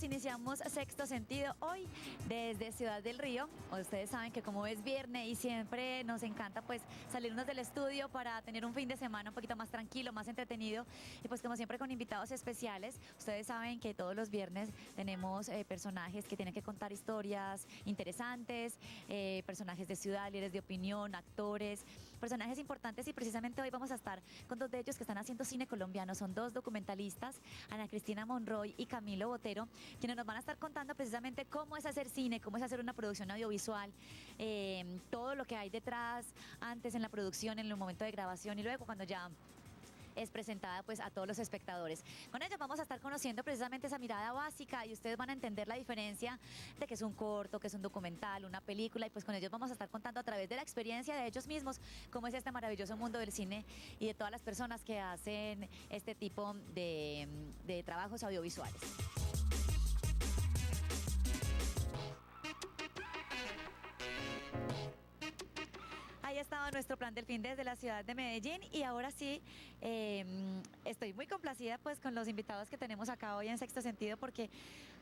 iniciamos Sexto Sentido hoy desde Ciudad del Río. Ustedes saben que como es viernes y siempre nos encanta pues salirnos del estudio para tener un fin de semana un poquito más tranquilo, más entretenido y pues como siempre con invitados especiales. Ustedes saben que todos los viernes tenemos personajes que tienen que contar historias interesantes, personajes de ciudad, líderes de opinión, actores, personajes importantes y precisamente hoy vamos a estar con dos de ellos que están haciendo cine colombiano. Son dos documentalistas, Ana Cristina Monroy y Camilo Botero, quienes nos van a estar contando precisamente cómo es hacer cine, cómo es hacer una producción audiovisual, todo lo que hay detrás, antes en la producción, en el momento de grabación y luego cuando ya es presentada pues a todos los espectadores. Con ellos vamos a estar conociendo precisamente esa mirada básica y ustedes van a entender la diferencia de que es un corto, que es un documental, una película y pues con ellos vamos a estar contando a través de la experiencia de ellos mismos cómo es este maravilloso mundo del cine y de todas las personas que hacen este tipo de trabajos audiovisuales. Ahí estaba nuestro plan del fin desde la ciudad de Medellín y ahora sí estoy muy complacida pues con los invitados que tenemos acá hoy en Sexto Sentido porque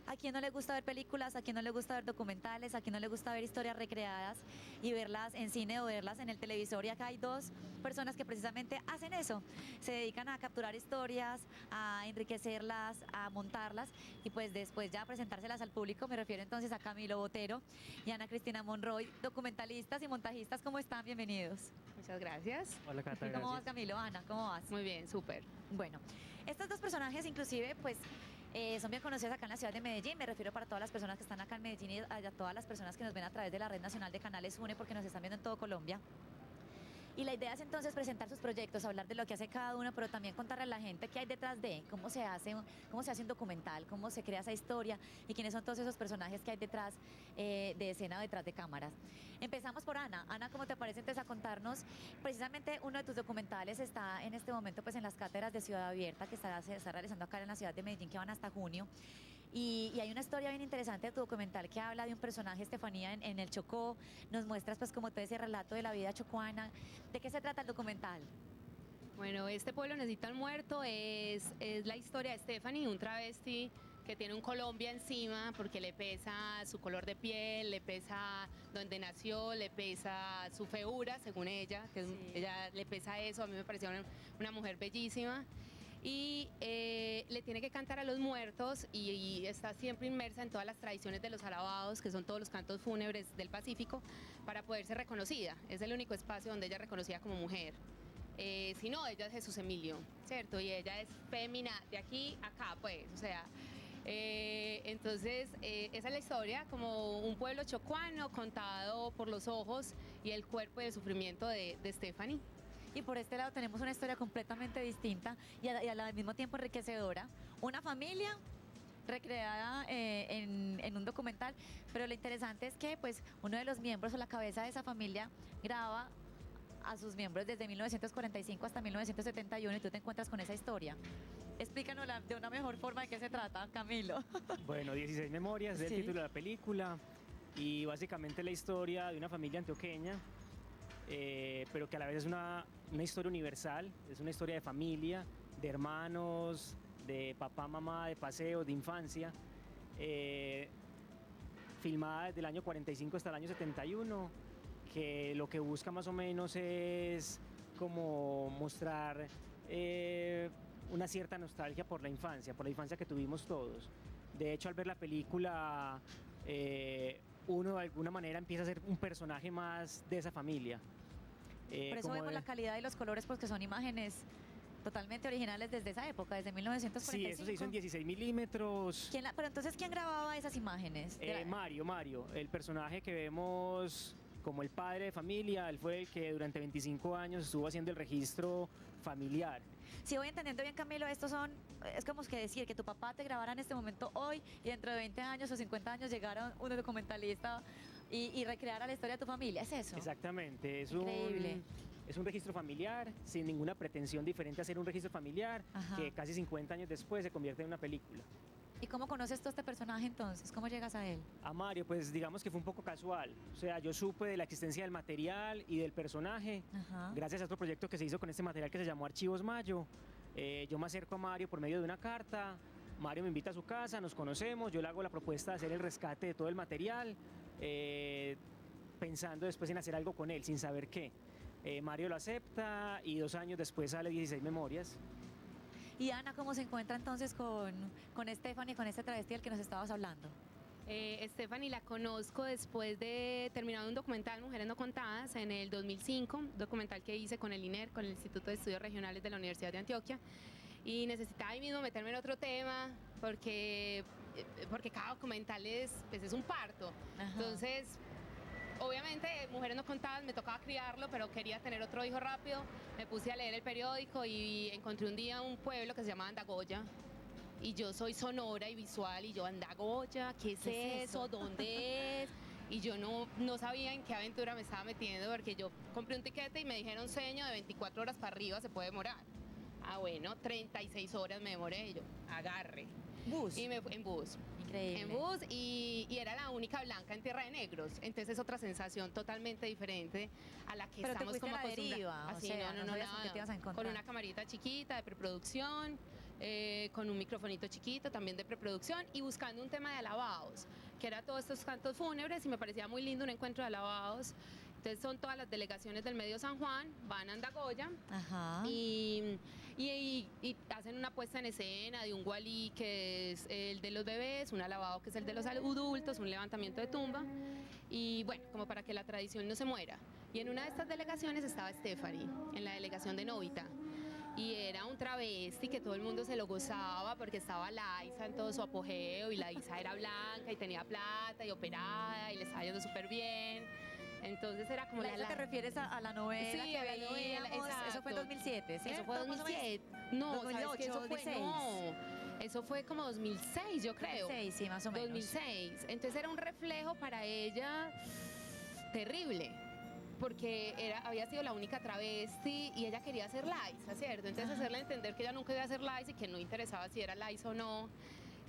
a quien no le gusta ver películas, a quien no le gusta ver documentales, a quien no le gusta ver historias recreadas y verlas en cine o verlas en el televisor y acá hay dos personas que precisamente hacen eso, se dedican a capturar historias, a enriquecerlas, a montarlas y pues después ya presentárselas al público. Me refiero entonces a Camilo Botero y Ana Cristina Monroy, documentalistas y montajistas. ¿Cómo están? Bienvenidos. Muchas gracias. Hola Cata, ¿Cómo vas, gracias. Camilo? Ana, ¿cómo vas? Muy bien, súper. Bueno, estos dos personajes inclusive pues son bien conocidos acá en la ciudad de Medellín. Me refiero para todas las personas que están acá en Medellín y a todas las personas que nos ven a través de la Red Nacional de Canales UNE porque nos están viendo en todo Colombia. Y la idea es entonces presentar sus proyectos, hablar de lo que hace cada uno, pero también contarle a la gente qué hay detrás de, cómo se hace un documental, cómo se crea esa historia y quiénes son todos esos personajes que hay detrás de escena o detrás de cámaras. Empezamos por Ana. Ana, ¿cómo te parece entonces a contarnos? Precisamente uno de tus documentales está en este momento pues en las cátedras de Ciudad Abierta que se está realizando acá en la ciudad de Medellín, que van hasta junio. Y hay una historia bien interesante de tu documental que habla de un personaje, Estefanía, en el Chocó. Nos muestras pues como todo ese relato de la vida chocuana. ¿De qué se trata el documental? Bueno, Este pueblo necesita un muerto es la historia de Stephanie, un travesti que tiene un Colombia encima porque le pesa su color de piel, le pesa donde nació, le pesa su feura, según ella, que Sí. ella le pesa eso. A mí me pareció una mujer bellísima. Y le tiene que cantar a los muertos y está siempre inmersa en todas las tradiciones de los alabados, que son todos los cantos fúnebres del Pacífico, para poder ser reconocida. Es el único espacio donde ella es reconocida como mujer. Si no, ella es Jesús Emilio, ¿cierto? Y ella es fémina de aquí a acá, pues, o sea. Entonces, esa es la historia, como un pueblo chocuano contado por los ojos y el cuerpo y el sufrimiento de Stephanie. Y por este lado tenemos una historia completamente distinta y al mismo tiempo enriquecedora. Una familia recreada en un documental, pero lo interesante es que pues uno de los miembros o la cabeza de esa familia graba a sus miembros desde 1945 hasta 1971 y tú te encuentras con esa historia. Explícanos de una mejor forma de qué se trata, Camilo. Bueno, 16 memorias del Sí. título de la película y básicamente la historia de una familia antioqueña, pero que a la vez es una historia universal, es una historia de familia, de hermanos, de papá, mamá, de paseos, de infancia, filmada desde el año 45 hasta el año 71, que lo que busca más o menos es como mostrar una cierta nostalgia por la infancia que tuvimos todos. De hecho, al ver la película, uno de alguna manera empieza a ser un personaje más de esa familia. Por eso vemos la calidad y los colores porque son imágenes totalmente originales desde esa época, desde 1945. Sí, eso se hizo en 16 milímetros. Pero entonces, ¿quién grababa esas imágenes? Mario, el personaje que vemos como el padre de familia, él fue el que durante 25 años estuvo haciendo el registro familiar. Si voy entendiendo bien, Camilo, es como que decir que tu papá te grabara en este momento hoy y dentro de 20 años o 50 años llegara un documentalista y recreara la historia de tu familia, ¿es eso? Exactamente, Increíble. Es un registro familiar, sin ninguna pretensión diferente a ser un registro familiar, Ajá. que casi 50 años después se convierte en una película. ¿Y cómo conoces tú a este personaje entonces? ¿Cómo llegas a él? A Mario, pues digamos que fue un poco casual. O sea, yo supe de la existencia del material y del personaje Ajá. gracias a otro proyecto que se hizo con este material que se llamó Archivos Mayo. Yo me acerco a Mario por medio de una carta, Mario me invita a su casa, nos conocemos, yo le hago la propuesta de hacer el rescate de todo el material, pensando después en hacer algo con él, sin saber qué. Mario lo acepta y 2 años después sale 16 Memorias. Y Ana, ¿cómo se encuentra entonces con Stephanie, con este travesti del que nos estabas hablando? Stephanie la conozco después de terminar un documental, Mujeres No Contadas, en el 2005, documental que hice con el INER, con el Instituto de Estudios Regionales de la Universidad de Antioquia, y necesitaba ahí mismo meterme en otro tema, porque cada documental es un parto. Ajá. Entonces, obviamente, Mujeres No Contadas me tocaba criarlo, pero quería tener otro hijo rápido. Me puse a leer el periódico y encontré un día un pueblo que se llama Andagoya. Y yo soy sonora y visual, y yo, Andagoya, ¿qué es eso? ¿Dónde es? Y yo no sabía en qué aventura me estaba metiendo, porque yo compré un tiquete y me dijeron seño de 24 horas para arriba se puede demorar. Ah, bueno, 36 horas me demoré, y yo, agarre. Bus. Y me fui en bus. Increíble. En bus y era la única blanca en Tierra de Negros. Entonces es otra sensación totalmente diferente a la que Pero te estamos fuiste como a la acostumbrados. deriva, o Así, sea, no sabías con nada. qué te ibas a encontrar. Con una camarita chiquita de preproducción, con un microfonito chiquito también de preproducción y buscando un tema de alabados, que era todos estos cantos fúnebres, y me parecía muy lindo un encuentro de alabados. Entonces son todas las delegaciones del Medio San Juan, van a Andagoya. Ajá. Y hacen una puesta en escena de un walí que es el de los bebés, un alabado que es el de los adultos, un levantamiento de tumba, y bueno, como para que la tradición no se muera. Y en una de estas delegaciones estaba Stephanie, en la delegación de Novita, y era un travesti que todo el mundo se lo gozaba porque estaba Laisa en todo su apogeo, y Laisa era blanca y tenía plata y operada y le estaba yendo súper bien. Entonces era como ¿Laisa te refieres a la novela Sí, que a la novela, veíamos? Eso exacto. fue en 2007, ¿cierto? Eso fue Más o menos. 2007. No, 2008, ¿sabes qué? Eso fue, 2006. no, eso fue como 2006, yo creo. 2006, sí, más o menos. 2006. Entonces era un reflejo para ella terrible, porque había sido la única travesti y ella quería ser Laisa, ¿cierto? Entonces Ajá. hacerle entender que ella nunca iba a ser Laisa y que no interesaba si era Laisa o no.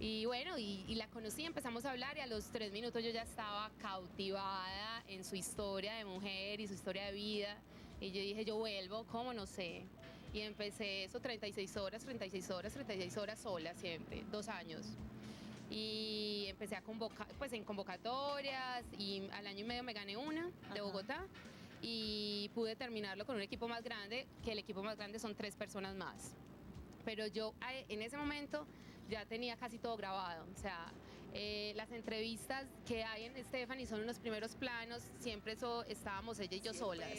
Y bueno, y la conocí, empezamos a hablar, y a los 3 minutos yo ya estaba cautivada en su historia de mujer y su historia de vida. Y yo dije, yo vuelvo, ¿cómo? No sé. Y empecé eso, 36 horas, 36 horas, 36 horas sola siempre, 2 años. Y empecé a convocar, pues en convocatorias, y al año y medio me gané una de Ajá. Bogotá, y pude terminarlo con un equipo más grande, que el equipo más grande son 3 personas más. Pero yo en ese momento ya tenía casi todo grabado, o sea, las entrevistas que hay en Stephanie son unos primeros planos, siempre eso estábamos ella y yo solas.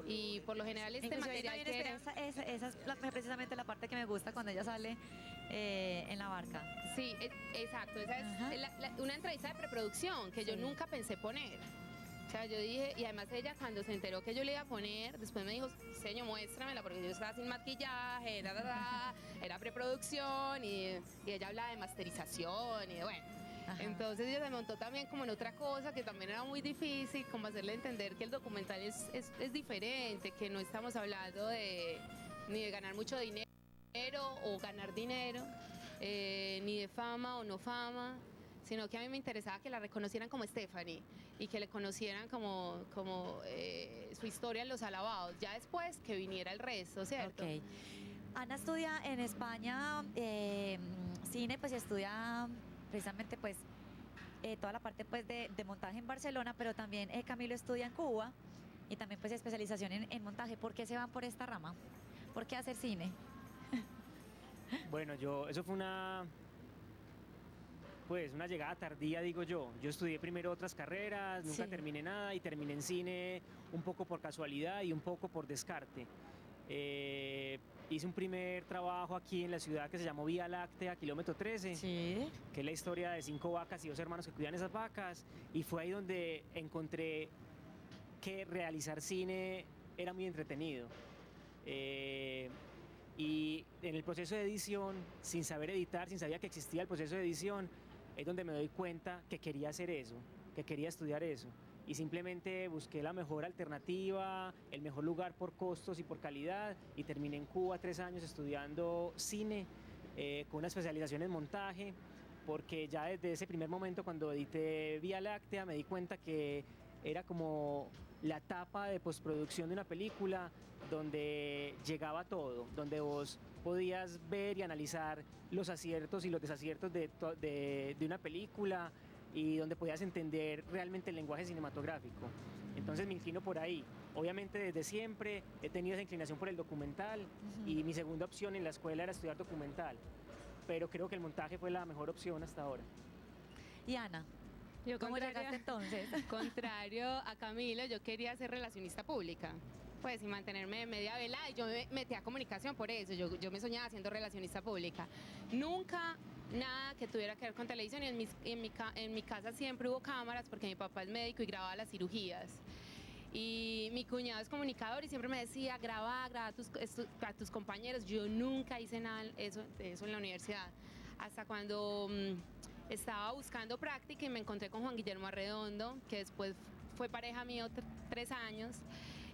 Y por lo general este Inclusive ahí material también que era... esa es precisamente la parte que me gusta cuando ella sale en la barca. Sí, exacto, esa Ajá. es una entrevista de preproducción que yo Sí. nunca pensé poner. O sea, yo dije, y además ella cuando se enteró que yo le iba a poner, después me dijo, señor, muéstramela, porque yo estaba sin maquillaje, era preproducción, y ella hablaba de masterización y de bueno. Ajá. Entonces ella se montó también como en otra cosa que también era muy difícil, como hacerle entender que el documental es diferente, que no estamos hablando ni de ganar mucho dinero o ganar dinero, ni de fama o no fama, sino que a mí me interesaba que la reconocieran como Stephanie y que le conocieran como su historia en los alabados, ya después que viniera el resto, ¿cierto? Ok. Ana estudia en España cine, pues y estudia precisamente pues toda la parte pues de montaje en Barcelona, pero también Camilo estudia en Cuba y también pues especialización en montaje. ¿Por qué se van por esta rama? ¿Por qué hacer cine? Bueno, eso fue una llegada tardía, digo yo. Yo estudié primero otras carreras, nunca Sí. terminé nada, y terminé en cine un poco por casualidad y un poco por descarte. Hice un primer trabajo aquí en la ciudad que se llamó Vía Láctea, kilómetro 13, Sí. que es la historia de 5 vacas y 2 hermanos que cuidan esas vacas, y fue ahí donde encontré que realizar cine era muy entretenido. Y en el proceso de edición, sin saber editar, sin saber que existía el proceso de edición, es donde me doy cuenta que quería hacer eso, que quería estudiar eso. Y simplemente busqué la mejor alternativa, el mejor lugar por costos y por calidad, y terminé en Cuba 3 años estudiando cine, con una especialización en montaje, porque ya desde ese primer momento, cuando edité Vía Láctea, me di cuenta que era como la etapa de postproducción de una película donde llegaba todo, donde vos podías ver y analizar los aciertos y los desaciertos de una película y donde podías entender realmente el lenguaje cinematográfico. Entonces me inclino por ahí. Obviamente desde siempre he tenido esa inclinación por el documental y mi segunda opción en la escuela era estudiar documental, pero creo que el montaje fue la mejor opción hasta ahora. Y Ana, Yo ¿cómo llegaste entonces? Contrario a Camilo, yo quería ser relacionista pública. Pues y mantenerme de media velada, y yo me metí a comunicación por eso, yo me soñaba siendo relacionista pública. Nunca nada que tuviera que ver con televisión, y en mi casa siempre hubo cámaras porque mi papá es médico y grababa las cirugías. Y mi cuñado es comunicador y siempre me decía, graba a tus compañeros. Yo nunca hice nada de eso en la universidad. Hasta cuando estaba buscando práctica y me encontré con Juan Guillermo Arredondo, que después fue pareja mío 3 años.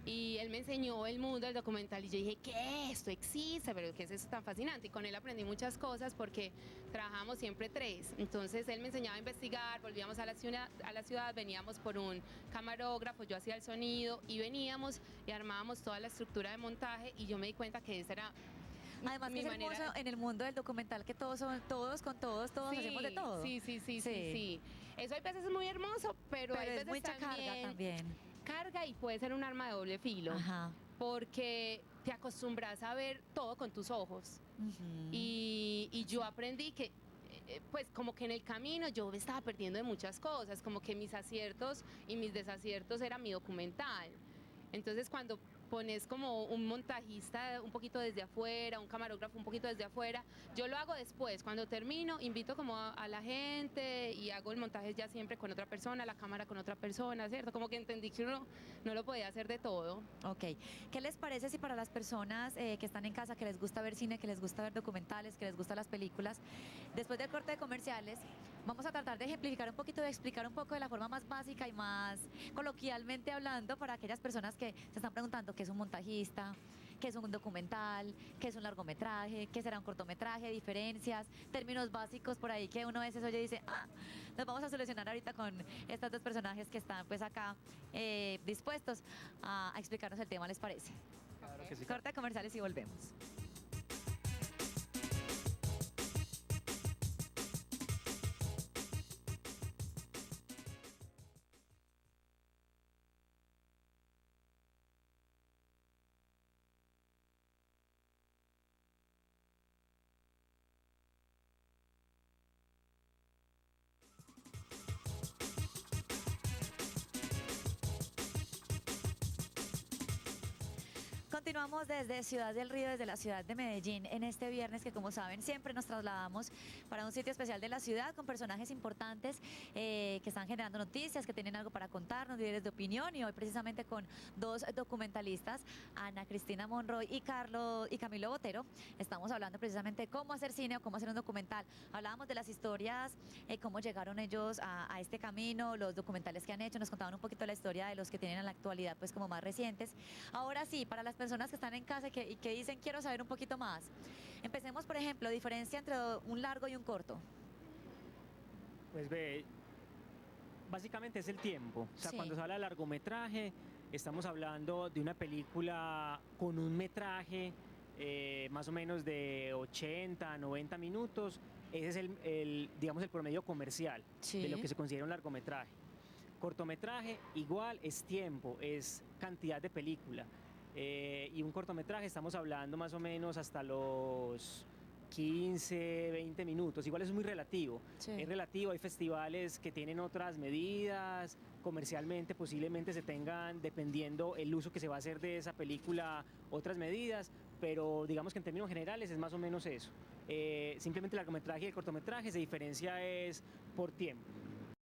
Y él me enseñó el mundo del documental y yo dije, ¿qué? Esto existe, pero ¿qué es eso tan fascinante? Y con él aprendí muchas cosas porque trabajamos siempre 3. Entonces él me enseñaba a investigar, volvíamos a la ciudad, veníamos por un camarógrafo, yo hacía el sonido y veníamos y armábamos toda la estructura de montaje y yo me di cuenta que esa era Además que mi es manera. hermoso en el mundo del documental que todos son todos con todos, Sí, hacemos de todo. sí. Eso hay veces es muy hermoso, pero hay es veces mucha carga también. carga y puede ser un arma de doble filo. Ajá. Porque te acostumbras a ver todo con tus ojos. Ujú. Y yo aprendí que, pues como que en el camino yo me estaba perdiendo de muchas cosas, como que mis aciertos y mis desaciertos era mi documental. Entonces cuando pones como un montajista un poquito desde afuera, un camarógrafo un poquito desde afuera, yo lo hago después, cuando termino invito como a la gente y hago el montaje ya siempre con otra persona, la cámara con otra persona, ¿cierto? Como que entendí que uno no lo podía hacer de todo. Ok. ¿Qué les parece si para las personas que están en casa, que les gusta ver cine, que les gusta ver documentales, que les gustan las películas, después del corte de comerciales, vamos a tratar de ejemplificar un poquito, de explicar un poco de la forma más básica y más coloquialmente hablando para aquellas personas que se están preguntando qué es un montajista, qué es un documental, qué es un largometraje, qué será un cortometraje, diferencias, términos básicos por ahí que uno a veces oye y dice, los vamos a solucionar ahorita con estos 2 personajes que están pues acá dispuestos a explicarnos el tema, ¿les parece? Claro que sí. Corte de comerciales y volvemos. Continuamos desde Ciudad del Río, desde la ciudad de Medellín, en este viernes que, como saben, siempre nos trasladamos para un sitio especial de la ciudad con personajes importantes que están generando noticias, que tienen algo para contarnos, líderes de opinión, y hoy precisamente con 2 documentalistas, Ana Cristina Monroy y Camilo Botero. Estamos hablando precisamente de cómo hacer cine o cómo hacer un documental. Hablábamos de las historias, cómo llegaron ellos a este camino, los documentales que han hecho, nos contaban un poquito la historia de los que tienen en la actualidad, pues como más recientes. Ahora sí, para las personas que están en casa y que dicen quiero saber un poquito más. Empecemos, por ejemplo, diferencia entre un largo y un corto. Pues ve, básicamente es el tiempo. O sea, Sí. cuando se habla de largometraje, estamos hablando de una película con un metraje más o menos de 80, 90 minutos. Ese es digamos, el promedio comercial Sí. de lo que se considera un largometraje. Cortometraje igual es tiempo, es cantidad de película. Y un cortometraje estamos hablando más o menos hasta los 15, 20 minutos. Igual es muy relativo. Sí. Es relativo, hay festivales que tienen otras medidas, comercialmente posiblemente se tengan, dependiendo el uso que se va a hacer de esa película, otras medidas, pero digamos que en términos generales es más o menos eso. Simplemente el largometraje y el cortometraje se diferencia es por tiempo.